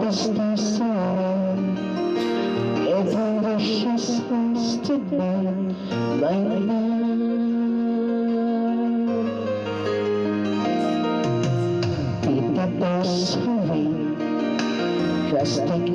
is the sorrow? Every wish is wasted by love. People don't hurry, 'cause they